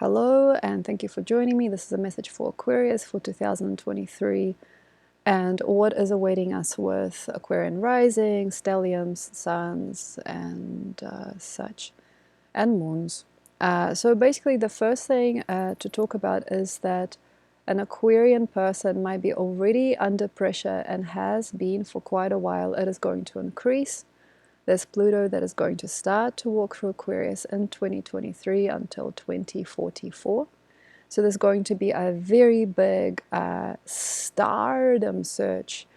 Hello, and thank you for joining me. This is a message for Aquarius for 2023 and what is awaiting us with Aquarian rising, stelliums, suns, and such, and moons. So basically, the first thing to talk about is that an Aquarian person might be already under pressure and has been for quite a while. It is going to increase. There's Pluto that is going to start to walk through Aquarius in 2023 until 2044. So there's going to be a very big stardom search.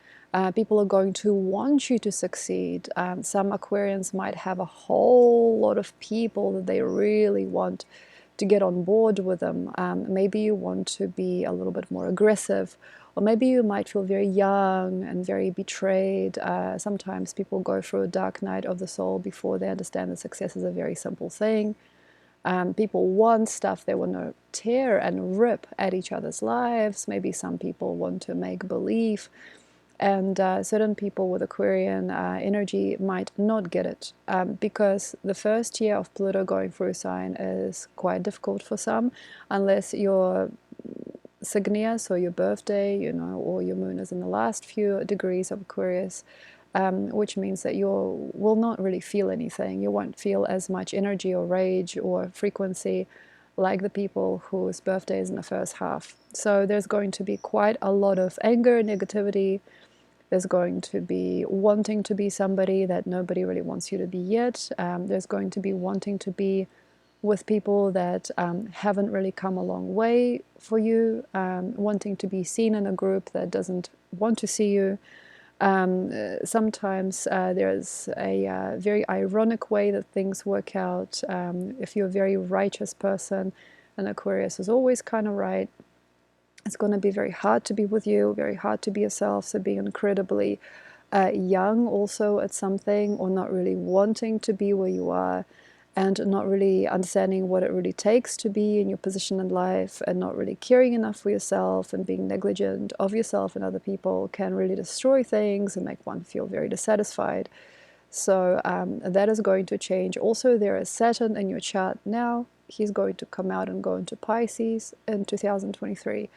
People are going to want you to succeed. Some Aquarians might have a whole lot of people that they really want to get on board with them. Maybe you want to be a little bit more aggressive, or maybe you might feel very young and very betrayed. Sometimes people go through a dark night of the soul before they understand that success is a very simple thing. People want stuff, they want to tear and rip at each other's lives. Maybe some people want to make believe. And certain people with Aquarian energy might not get it because the first year of Pluto going through a sign is quite difficult for some, unless your signia, so your birthday, or your moon is in the last few degrees of Aquarius, which means that you will not really feel anything. You won't feel as much energy or rage or frequency like the people whose birthday is in the first half. So there's going to be quite a lot of anger, negativity. There's going to be wanting to be somebody that nobody really wants you to be yet. There's going to be wanting to be with people that haven't really come a long way for you, wanting to be seen in a group that doesn't want to see you. Sometimes there's a very ironic way that things work out. If you're a very righteous person, and Aquarius is always kind of right, it's going to be very hard to be with you, very hard to be yourself. So being incredibly young also at something, or not really wanting to be where you are, and not really understanding what it really takes to be in your position in life, and not really caring enough for yourself, and being negligent of yourself and other people can really destroy things and make one feel very dissatisfied. So that is going to change. Also, there is Saturn in your chart now. He's going to come out and go into Pisces in 2023.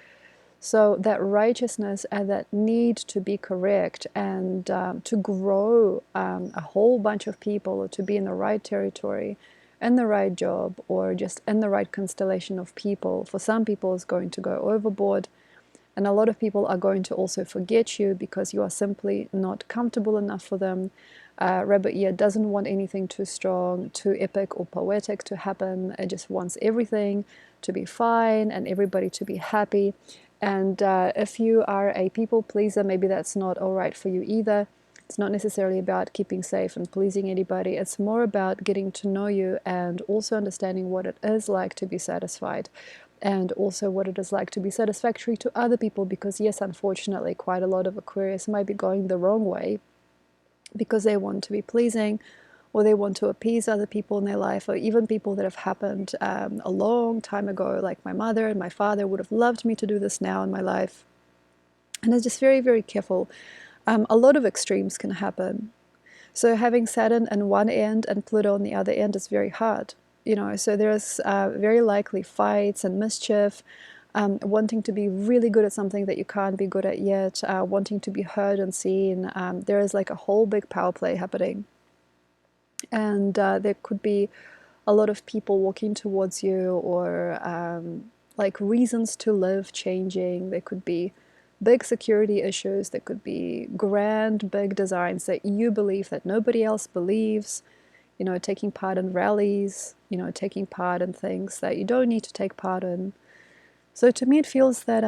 So that righteousness and that need to be correct and to grow a whole bunch of people, or to be in the right territory, in the right job, or just in the right constellation of people, for some people is going to go overboard. And a lot of people are going to also forget you because you are simply not comfortable enough for them. Rabbit Ear doesn't want anything too strong, too epic or poetic to happen. It just wants everything to be fine and everybody to be happy. And if you are a people pleaser, maybe that's not all right for you either. It's not necessarily about keeping safe and pleasing anybody. It's more about getting to know you and also understanding what it is like to be satisfied, and also what it is like to be satisfactory to other people. Because yes, unfortunately, quite a lot of Aquarius might be going the wrong way because they want to be pleasing, or they want to appease other people in their life, or even people that have happened a long time ago, like my mother and my father would have loved me to do this now in my life. And it's just very, very careful. A lot of extremes can happen. So having Saturn on one end and Pluto on the other end is very hard. So there's very likely fights and mischief, wanting to be really good at something that you can't be good at yet, wanting to be heard and seen. There is like a whole big power play happening. And there could be a lot of people walking towards you, or like reasons to live changing. There could be big security issues. There could be grand, big designs that you believe that nobody else believes. Taking part in rallies, taking part in things that you don't need to take part in. So to me, it feels that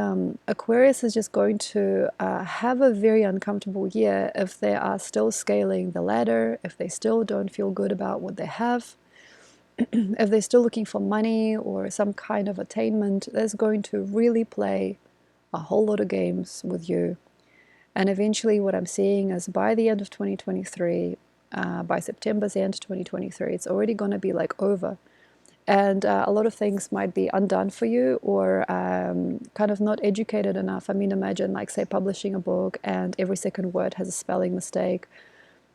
Aquarius is just going to have a very uncomfortable year if they are still scaling the ladder, if they still don't feel good about what they have, if they're still looking for money or some kind of attainment. That's going to really play a whole lot of games with you. And eventually what I'm seeing is by the end of 2023, by September's end 2023, it's already going to be like over. And a lot of things might be undone for you, or kind of not educated enough. I mean, imagine, like, say, publishing a book and every second word has a spelling mistake,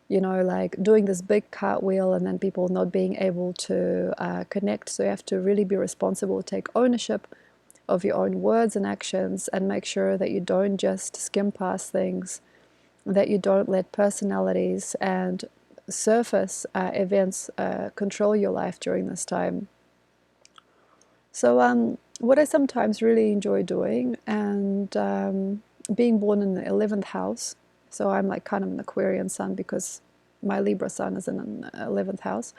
you know, like doing this big cartwheel and then people not being able to connect. So you have to really be responsible, take ownership of your own words and actions, and make sure that you don't just skim past things, that you don't let personalities and surface events control your life during this time. So, what I sometimes really enjoy doing, and being born in the 11th house, so I'm like kind of an Aquarian sun because my Libra sun is in an 11th house.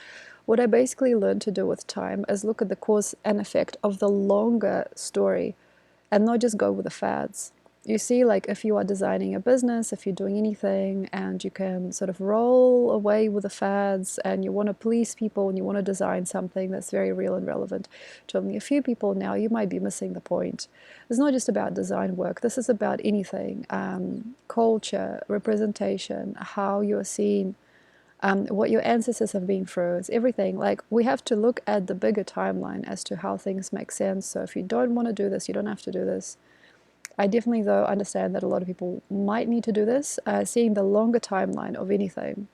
What I basically learned to do with time is look at the cause and effect of the longer story and not just go with the fads. You see, like if you are designing a business, if you're doing anything, and you can sort of roll away with the fads and you want to please people and you want to design something that's very real and relevant to only a few people now, you might be missing the point. It's not just about design work, this is about anything, culture, representation, how you're seen, what your ancestors have been through. It's everything. Like, we have to look at the bigger timeline as to how things make sense. So if you don't want to do this, you don't have to do this. I definitely, though, understand that a lot of people might need to do this, seeing the longer timeline of anything.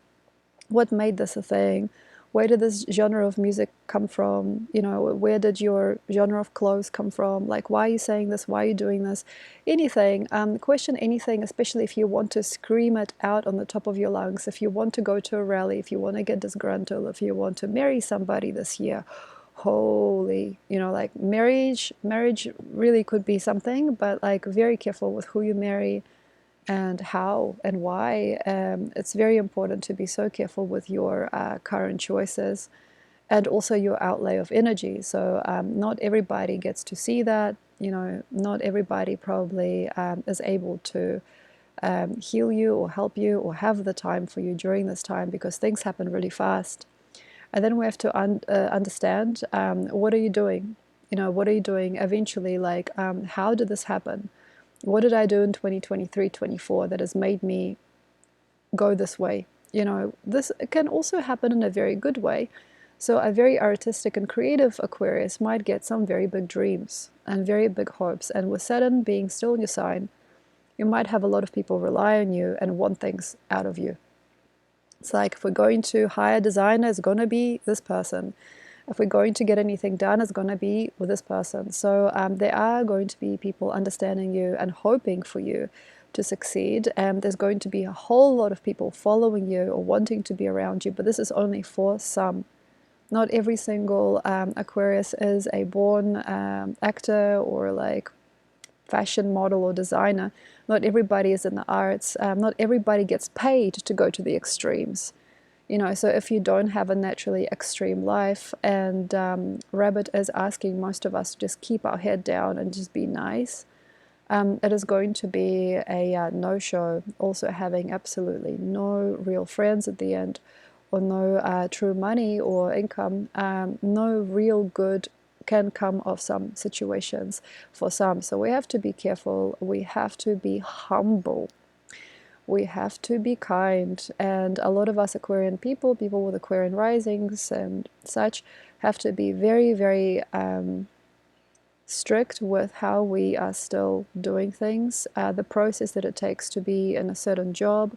What made this a thing? Where did this genre of music come from? You know, where did your genre of clothes come from? Like, why are you saying this? Why are you doing this? Anything. Question anything, especially if you want to scream it out on the top of your lungs, if you want to go to a rally, if you want to get disgruntled, if you want to marry somebody this year. Holy, you know, like marriage really could be something, but like very careful with who you marry and how and why. It's very important to be so careful with your current choices and also your outlay of energy. So not everybody gets to see that. You know, not everybody probably is able to heal you or help you or have the time for you during this time, because things happen really fast. And then we have to understand, what are you doing? You know, what are you doing eventually? Like, how did this happen? What did I do in 2023, 24 that has made me go this way? You know, this can also happen in a very good way. So a very artistic and creative Aquarius might get some very big dreams and very big hopes. And with Saturn being still in your sign, you might have a lot of people rely on you and want things out of you. It's like, if we're going to hire a designer, it's going to be this person. If we're going to get anything done, it's going to be with this person. So there are going to be people understanding you and hoping for you to succeed. And there's going to be a whole lot of people following you or wanting to be around you, but this is only for some. Not every single Aquarius is a born actor or like fashion model or designer. Not everybody is in the arts. Not everybody gets paid to go to the extremes. You know, so if you don't have a naturally extreme life, and Rabbit is asking most of us to just keep our head down and just be nice, it is going to be a no-show. Also having absolutely no real friends at the end, or no true money or income, no real good can come of some situations for some. So we have to be careful. We have to be humble. We have to be kind. And a lot of us Aquarian people with Aquarian risings and such, have to be very, very strict with how we are still doing things, the process that it takes to be in a certain job,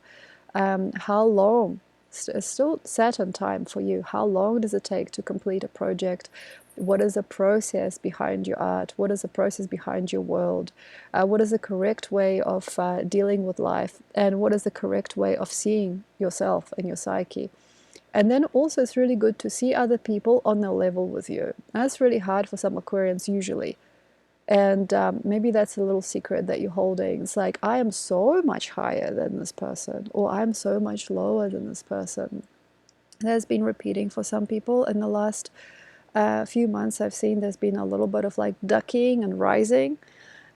how long. It's still Saturn time for you. How long does it take to complete a project? What is the process behind your art? What is the process behind your world? What is the correct way of dealing with life? And what is the correct way of seeing yourself and your psyche? And then also, it's really good to see other people on their level with you. That's really hard for some Aquarians usually. And maybe that's a little secret that you're holding. It's like, I am so much higher than this person, or I'm so much lower than this person. That's been repeating for some people in the last few months. I've seen there's been a little bit of like ducking and rising.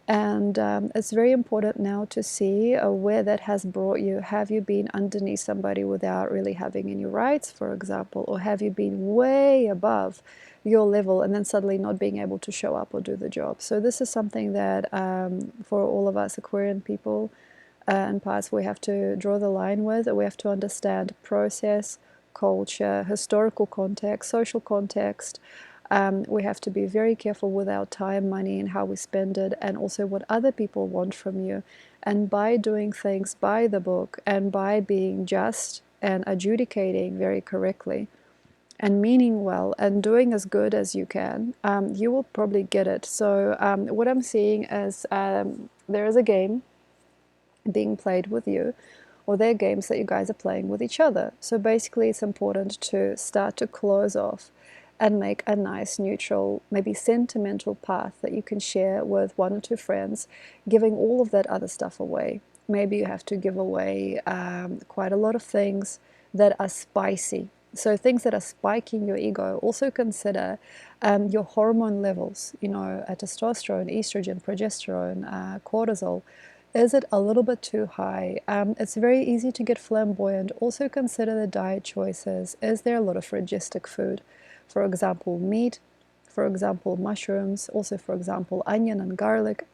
And it's very important now to see where that has brought you. Have you been underneath somebody without really having any rights, for example? Or have you been way above your level and then suddenly not being able to show up or do the job? So this is something that for all of us Aquarian people and parts, we have to draw the line with. We have to understand process, culture, historical context, social context. We have to be very careful with our time, money, and how we spend it, and also what other people want from you. And by doing things by the book and by being just and adjudicating very correctly and meaning well and doing as good as you can, you will probably get it. So what I'm seeing is there is a game being played with you, or there are games that you guys are playing with each other. So basically it's important to start to close off and make a nice neutral, maybe sentimental path that you can share with one or two friends, giving all of that other stuff away. Maybe you have to give away quite a lot of things that are spicy. So things that are spiking your ego. Also consider your hormone levels, testosterone, estrogen, progesterone, cortisol. Is it a little bit too high? It's very easy to get flamboyant. Also consider the diet choices. Is there a lot of phlogistic food? For example, meat, for example, mushrooms, also for example, onion and garlic.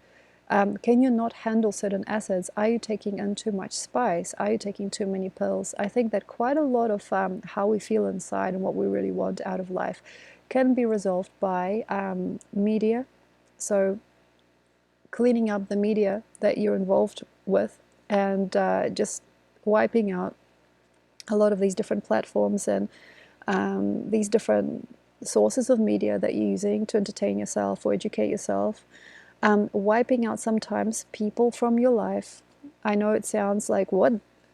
Can you not handle certain acids? Are you taking in too much spice? Are you taking too many pills? I think that quite a lot of how we feel inside and what we really want out of life can be resolved by media. So cleaning up the media that you're involved with, and just wiping out a lot of these different platforms and these different sources of media that you're using to entertain yourself or educate yourself. Wiping out sometimes people from your life. I know it sounds like, what?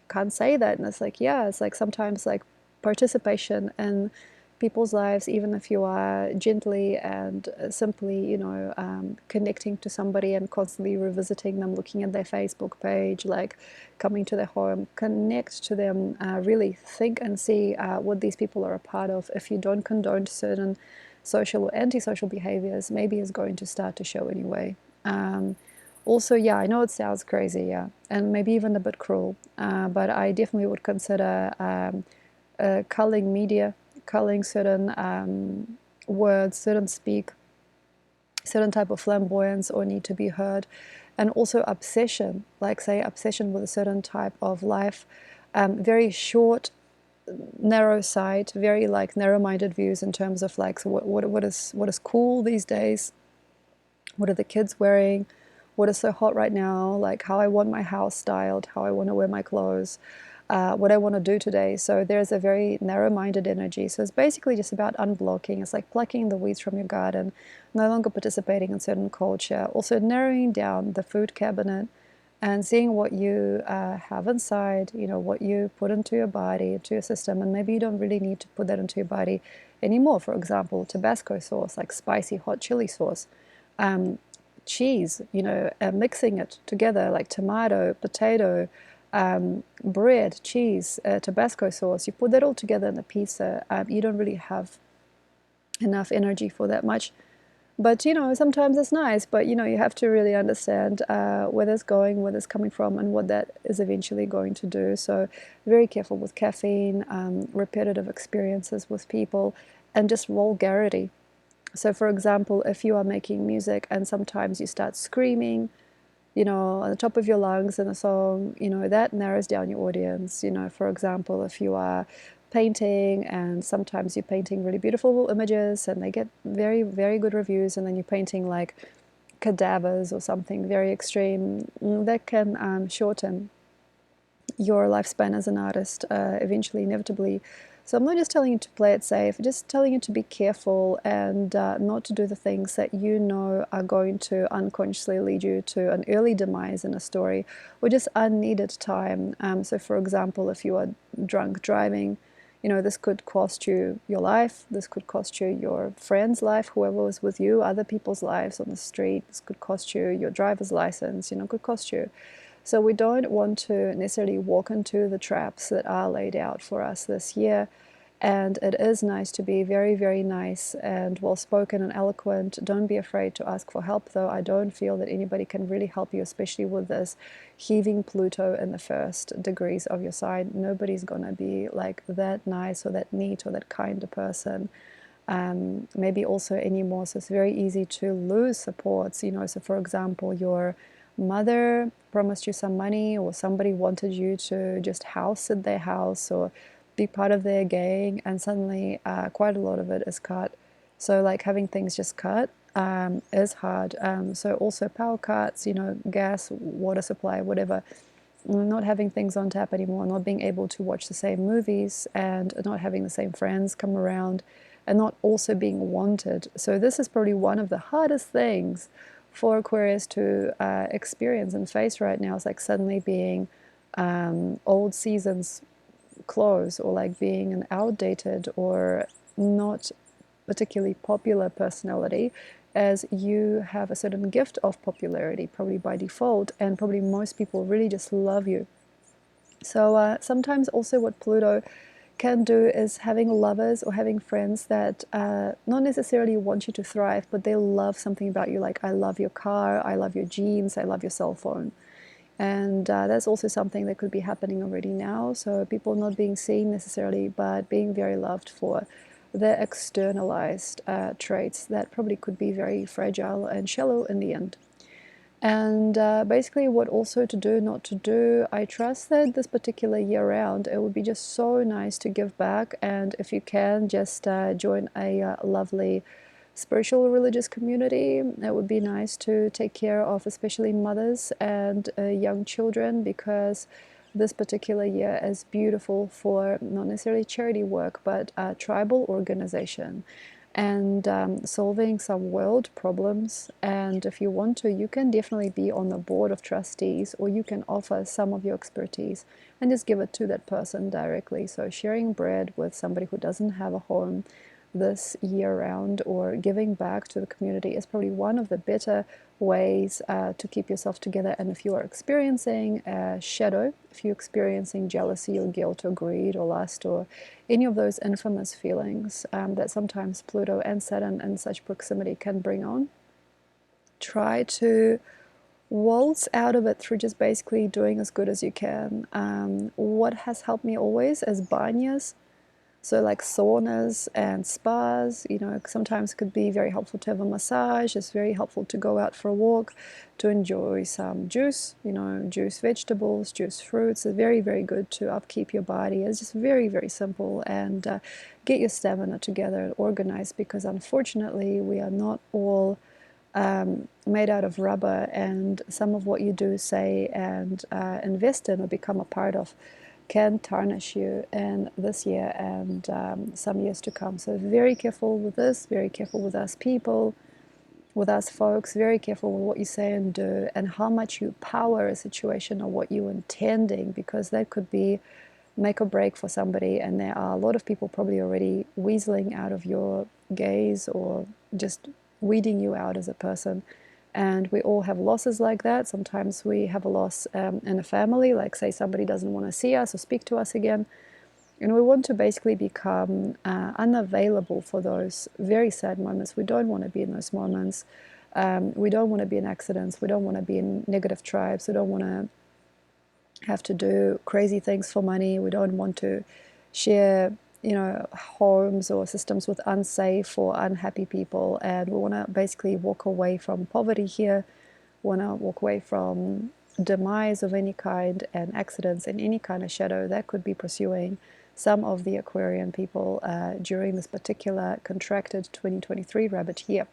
Can't say that. And it's like, yeah, it's like sometimes like participation in people's lives, even if you are gently and simply, connecting to somebody and constantly revisiting them, looking at their Facebook page, like coming to their home, connect to them, really think and see what these people are a part of. If you don't condone certain social or antisocial behaviors, maybe it's going to start to show anyway. Also, yeah, I know it sounds crazy, yeah, and maybe even a bit cruel, but I definitely would consider culling media, culling certain words, certain speak, certain type of flamboyance or need to be heard, and also obsession, like say obsession with a certain type of life, very short, narrow sight, very like narrow-minded views in terms of like, so what is cool these days, what are the kids wearing, what is so hot right now, like how I want my house styled, how I want to wear my clothes, what I want to do today. So there's a very narrow-minded energy. So it's basically just about unblocking. It's like plucking the weeds from your garden, no longer participating in certain culture. Also narrowing down the food cabinet and seeing what you have inside, what you put into your body, into your system, and maybe you don't really need to put that into your body anymore. For example, Tabasco sauce, like spicy hot chili sauce, cheese, mixing it together, like tomato, potato, bread, cheese, Tabasco sauce. You put that all together in a pizza. You don't really have enough energy for that much. But, sometimes it's nice, but, you have to really understand where it's going, where it's coming from, and what that is eventually going to do. So very careful with caffeine, repetitive experiences with people, and just vulgarity. So, for example, if you are making music and sometimes you start screaming, on the top of your lungs in a song, that narrows down your audience. For example, if you are painting and sometimes you're painting really beautiful images and they get very, very good reviews, and then you're painting like cadavers or something very extreme, that can shorten your lifespan as an artist, eventually, inevitably. So I'm not just telling you to play it safe, just telling you to be careful and not to do the things that are going to unconsciously lead you to an early demise in a story, or just unneeded time. So for example, if you are drunk driving, this could cost you your life, this could cost you your friend's life, whoever was with you, other people's lives on the street, this could cost you your driver's license, could cost you. So we don't want to necessarily walk into the traps that are laid out for us this year. And it is nice to be very, very nice and well-spoken and eloquent. Don't be afraid to ask for help, though. I don't feel that anybody can really help you, especially with this heaving Pluto in the first degrees of your sign. Nobody's going to be like that nice or that neat or that kind of person. Maybe also anymore. So it's very easy to lose supports. So for example, your mother promised you some money, or somebody wanted you to just house at their house or be part of their gang, and suddenly quite a lot of it is cut. So like having things just cut is hard. So also power cuts, gas, water supply, whatever. not having things on tap anymore, not being able to watch the same movies, and not having the same friends come around, and not also being wanted. So this is probably one of the hardest things for Aquarius to experience and face right now. It's like suddenly being old seasons close, or like being an outdated or not particularly popular personality, as you have a certain gift of popularity, probably by default, and probably most people really just love you. So sometimes also what Pluto can do is having lovers or having friends that not necessarily want you to thrive, but they love something about you, like I love your car, I love your jeans, I love your cell phone. And that's also something that could be happening already now. So people not being seen necessarily, but being very loved for their externalized traits that probably could be very fragile and shallow in the end. And basically what also to do, not to do, I trust that this particular year round, it would be just so nice to give back. And if you can, just join a lovely spiritual religious community. It would be nice to take care of especially mothers and young children, because this particular year is beautiful for not necessarily charity work, but tribal organization and solving some world problems. And if you want to, you can definitely be on the board of trustees, or you can offer some of your expertise and just give it to that person directly. So sharing bread with somebody who doesn't have a home this year round, or giving back to the community, is probably one of the better ways to keep yourself together. And if you are experiencing a shadow, if you're experiencing jealousy or guilt or greed or lust, or any of those infamous feelings that sometimes Pluto and Saturn in such proximity can bring on, try to waltz out of it through just basically doing as good as you can. What has helped me always is banyas. So like saunas and spas, sometimes could be very helpful to have a massage. It's very helpful to go out for a walk, to enjoy some juice, juice vegetables, juice fruits. It's very, very good to upkeep your body. It's just very, very simple, and get your stamina together and organized, because unfortunately we are not all made out of rubber, and some of what you do, say, and invest in or become a part of can tarnish you in this year and some years to come. So very careful with this, very careful with us people, with us folks, very careful with what you say and do, and how much you power a situation or what you're intending, because that could be make or break for somebody. And there are a lot of people probably already weaseling out of your gaze, or just weeding you out as a person. And we all have losses like that. Sometimes we have a loss in a family, like say somebody doesn't want to see us or speak to us again. And we want to basically become unavailable for those very sad moments. We don't want to be in those moments. We don't want to be in accidents. We don't want to be in negative tribes. We don't want to have to do crazy things for money. We don't want to share homes or systems with unsafe or unhappy people. And we want to basically walk away from poverty here. We want to walk away from demise of any kind and accidents and any kind of shadow that could be pursuing some of the Aquarian people during this particular contracted 2023 rabbit year.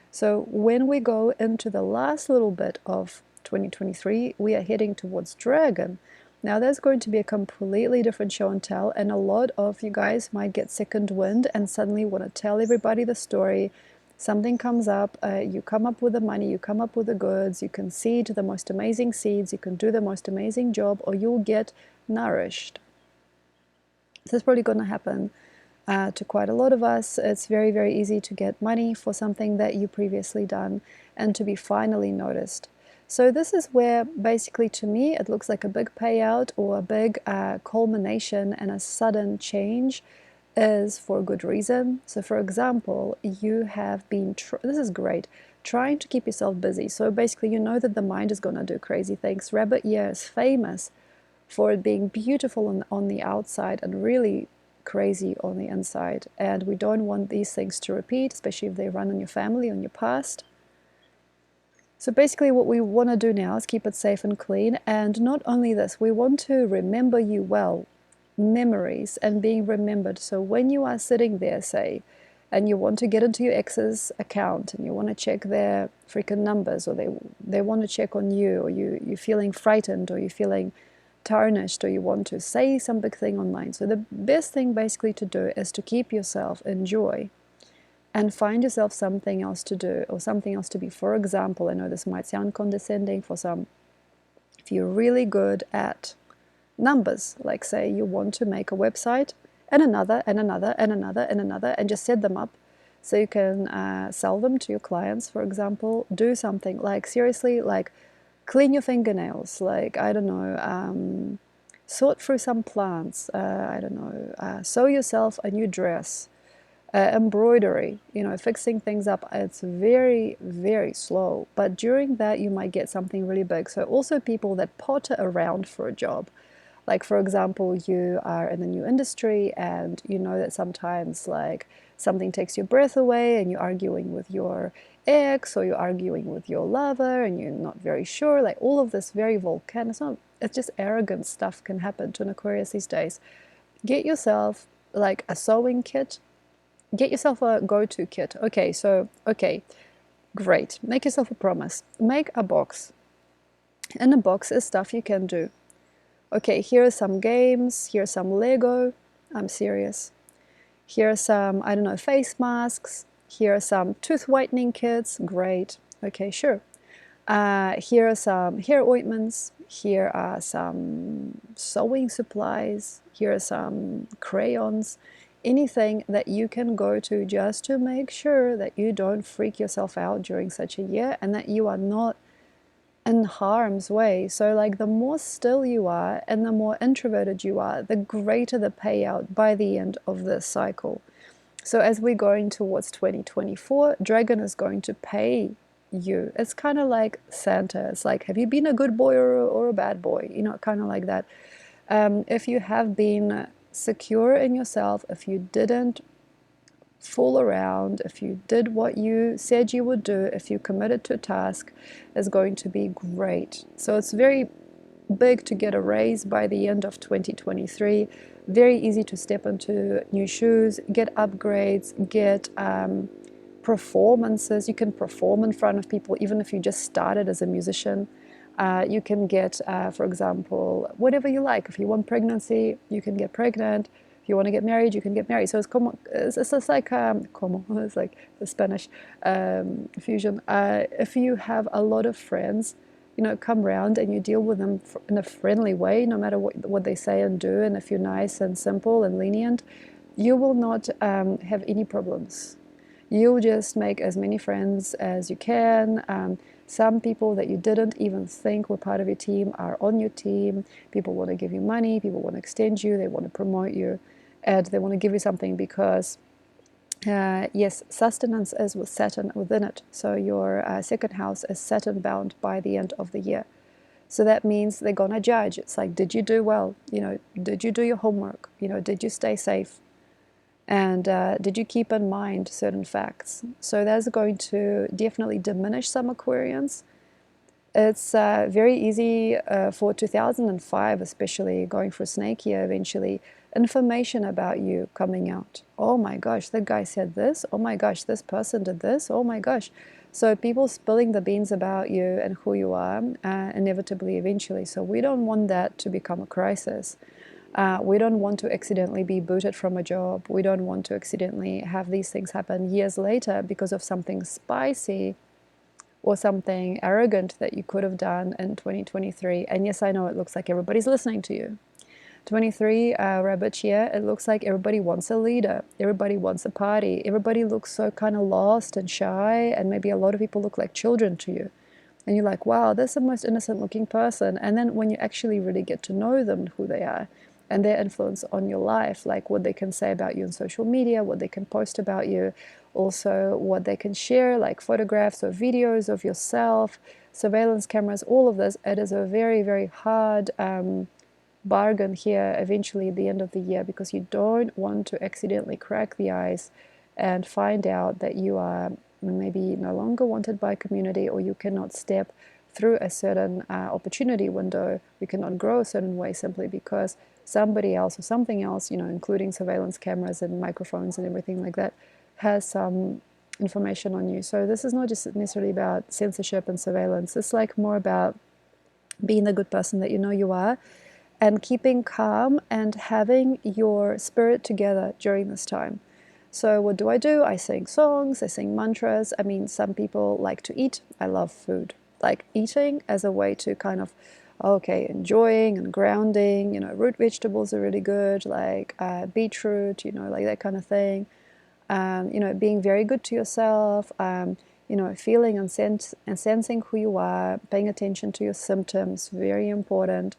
So when we go into the last little bit of 2023, we are heading towards Dragon. Now there's going to be a completely different show and tell, and a lot of you guys might get second wind and suddenly want to tell everybody the story. Something comes up, you come up with the money, you come up with the goods, you can seed the most amazing seeds, you can do the most amazing job, or you'll get nourished. This is probably going to happen to quite a lot of us. It's very, very easy to get money for something that you previously done and to be finally noticed. So this is where basically, to me, it looks like a big payout or a big culmination, and a sudden change is for a good reason. So for example, you have been, this is great, trying to keep yourself busy. So basically you know that the mind is going to do crazy things. Rabbit year is famous for it being beautiful on the outside and really crazy on the inside. And we don't want these things to repeat, especially if they run in your family, on your past. So basically what we want to do now is keep it safe and clean. And not only this, we want to remember you well, memories and being remembered. So when you are sitting there, say, and you want to get into your ex's account and you want to check their freaking numbers, or they want to check on you, or you're feeling frightened, or you're feeling tarnished, or you want to say some big thing online. So the best thing basically to do is to keep yourself in joy and find yourself something else to do or something else to be. For example, I know this might sound condescending for some. If you're really good at numbers, like say you want to make a website and another and another and another and another, and just set them up so you can sell them to your clients, for example. Do something like, seriously, like clean your fingernails, like, I don't know, sort through some plants, I don't know, sew yourself a new dress, embroidery, fixing things up. It's very, very slow, but during that you might get something really big. So also people that potter around for a job, like for example, you are in a new industry and you know that sometimes like something takes your breath away and you're arguing with your ex or you're arguing with your lover and you're not very sure, like all of this very volcanic, it's just arrogant stuff can happen to an Aquarius these days. Get yourself like a sewing kit. Get yourself a go-to kit. Okay, great. Make yourself a promise. Make a box. In a box is stuff you can do. Okay, here are some games. Here's some Lego. I'm serious. Here are some, I don't know, face masks. Here are some tooth whitening kits. Great. Okay, sure. Here are some hair ointments. Here are some sewing supplies. Here are some crayons. Anything that you can go to just to make sure that you don't freak yourself out during such a year and that you are not in harm's way. So like the more still you are and the more introverted you are, the greater the payout by the end of this cycle. So as we're going towards 2024, Dragon is going to pay you. It's kind of like Santa. It's like, have you been a good boy or a bad boy? Kind of like that. If you have been secure in yourself, if you didn't fool around, if you did what you said you would do, if you committed to a task, is going to be great. So it's very big to get a raise by the end of 2023. Very easy to step into new shoes, get upgrades, get performances. You can perform in front of people even if you just started as a musician. You can get, for example, whatever you like. If you want pregnancy, you can get pregnant. If you want to get married, you can get married. So it's just like como, it's like the Spanish fusion. If you have a lot of friends, come around and you deal with them in a friendly way, no matter what they say and do. And if you're nice and simple and lenient, you will not have any problems. You'll just make as many friends as you can. Some people that you didn't even think were part of your team are on your team. People want to give you money. People want to extend you. They want to promote you. And they want to give you something because, yes, sustenance is with Saturn within it. So your second house is Saturn bound by the end of the year. So that means they're going to judge. It's like, did you do well? Did you do your homework? Did you stay safe? And did you keep in mind certain facts? So that's going to definitely diminish some Aquarians. It's very easy for 2005, especially going for snake year eventually, information about you coming out. Oh my gosh, that guy said this. Oh my gosh, this person did this. Oh my gosh. So people spilling the beans about you and who you are, inevitably, eventually. So we don't want that to become a crisis. We don't want to accidentally be booted from a job. We don't want to accidentally have these things happen years later because of something spicy or something arrogant that you could have done in 2023. And yes, I know it looks like everybody's listening to you. 23 rabbit year, it looks like everybody wants a leader. Everybody wants a party. Everybody looks so kind of lost and shy, and maybe a lot of people look like children to you. And you're like, wow, that's the most innocent looking person. And then when you actually really get to know them, who they are, and their influence on your life, like what they can say about you on social media, what they can post about you, also what they can share, like photographs or videos of yourself, surveillance cameras, all of this, it is a very, very hard bargain here eventually at the end of the year, because you don't want to accidentally crack the ice and find out that you are maybe no longer wanted by community, or you cannot step through a certain opportunity window, you cannot grow a certain way simply because somebody else or something else, including surveillance cameras and microphones and everything like that, has some information on you. So this is not just necessarily about censorship and surveillance. It's like more about being the good person that you know you are, and keeping calm and having your spirit together during this time. So what do? I sing songs, I sing mantras. I mean, some people like to eat. I love food. Like eating as a way to kind of, okay, enjoying and grounding. You know, root vegetables are really good, like beetroot, you know, like that kind of thing. You know, being very good to yourself, you know, feeling and sensing who you are, paying attention to your symptoms, very important.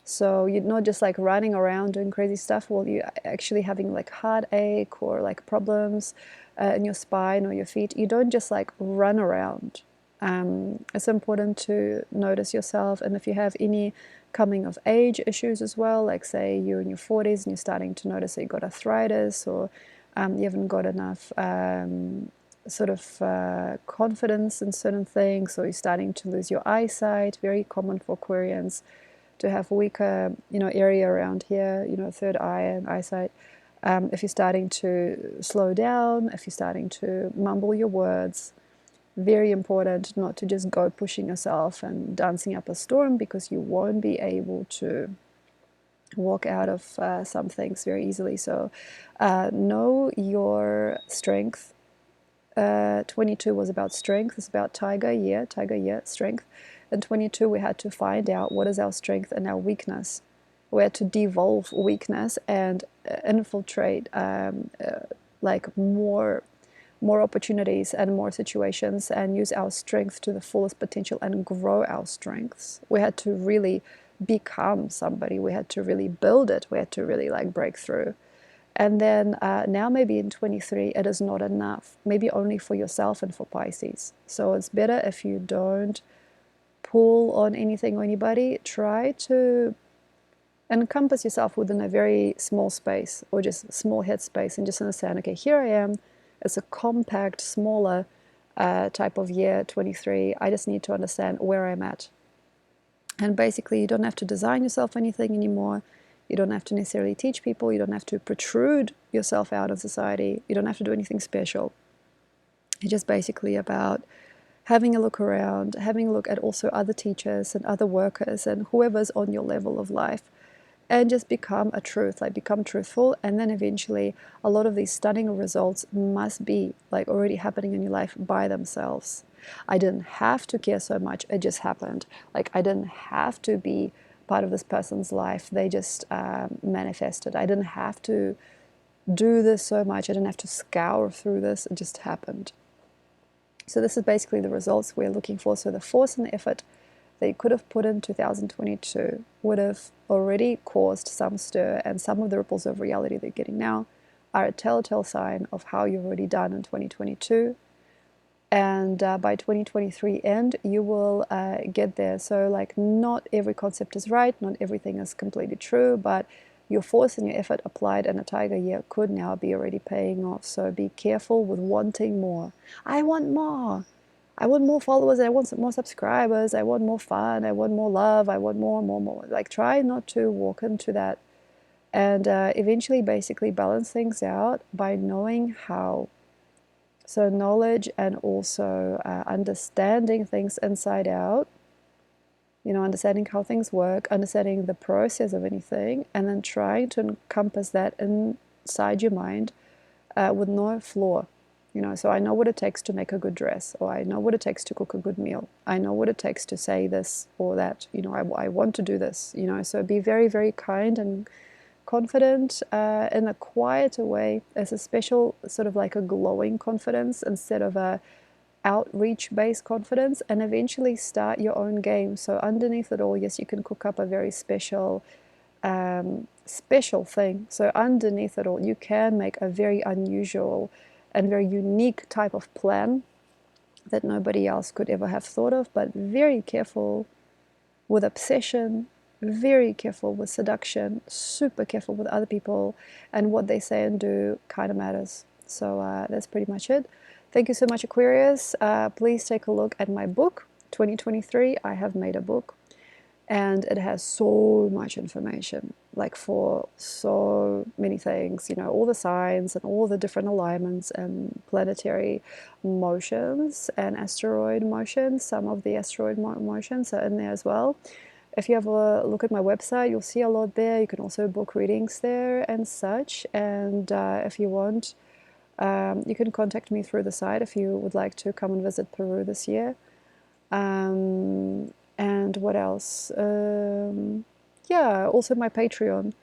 So you're not just like running around doing crazy stuff while you're actually having like heartache or like problems in your spine or your feet. You don't just like run around. It's important to notice yourself, and if you have any coming of age issues as well, like say you're in your 40s and you're starting to notice that you've got arthritis, or you haven't got enough sort of confidence in certain things, or you're starting to lose your eyesight, very common for Aquarians to have weaker, you know, area around here, you know, third eye and eyesight. If you're starting to slow down, if you're starting to mumble your words, very important not to just go pushing yourself and dancing up a storm, because you won't be able to walk out of some things very easily. So know your strength. 22 was about strength. It's about tiger year, strength. And 22, we had to find out what is our strength and our weakness. We had to devolve weakness and infiltrate like more opportunities and more situations, and use our strength to the fullest potential and grow our strengths. We had to really become somebody. We had to really build it. We had to really like break through. And then now maybe in 23, it is not enough, maybe only for yourself and for Pisces. So it's better if you don't pull on anything or anybody. Try to encompass yourself within a very small space, or just small head space, and just understand, okay, here I am. It's a compact, smaller type of year, 23. I just need to understand where I'm at. And basically, you don't have to design yourself anything anymore. You don't have to necessarily teach people. You don't have to protrude yourself out of society. You don't have to do anything special. It's just basically about having a look around, having a look at also other teachers and other workers and whoever's on your level of life, and just become a truth, like become truthful. And then eventually a lot of these stunning results must be like already happening in your life by themselves. I didn't have to care so much, it just happened. Like I didn't have to be part of this person's life, they just manifested. I didn't have to do this so much, I didn't have to scour through this, it just happened. So this is basically the results we're looking for. So the force and the effort that you could have put in 2022 would have already caused some stir, and some of the ripples of reality that you're getting now are a telltale sign of how you've already done in 2022. And by 2023 end, you will get there. So like not every concept is right, not everything is completely true, but your force and your effort applied in a tiger year could now be already paying off. So be careful with wanting more. I want more. I want more followers, I want more subscribers, I want more fun, I want more love, I want more. Like try not to walk into that, and eventually basically balance things out by knowing how. So knowledge and also understanding things inside out, you know, understanding how things work, understanding the process of anything, and then trying to encompass that inside your mind with no flaw. You know, so I know what it takes to make a good dress, or I know what it takes to cook a good meal. I know what it takes to say this or that. You know, I want to do this. You know, so be very, very kind and confident in a quieter way, as a special sort of like a glowing confidence instead of a outreach-based confidence, and eventually start your own game. So underneath it all, yes, you can cook up a very special thing. So underneath it all, you can make a very unusual and very unique type of plan that nobody else could ever have thought of. But very careful with obsession, very careful with seduction, super careful with other people, and what they say and do kind of matters. So that's pretty much it. Thank you so much, Aquarius. Please take a look at my book, 2023. I have made a book, and it has so much information, like for so many things, you know, all the signs and all the different alignments and planetary motions and asteroid motions. Some of the asteroid motions are in there as well. If you have a look at my website, you'll see a lot there. You can also book readings there and such. And if you want, you can contact me through the site if you would like to come and visit Peru this year. And what else? Yeah, also my Patreon.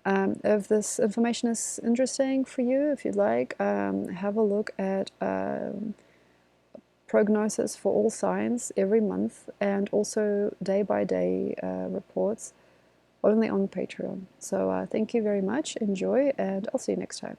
If this information is interesting for you, if you'd like, have a look at prognosis for all signs every month, and also day-by-day reports only on Patreon. So thank you very much, enjoy, and I'll see you next time.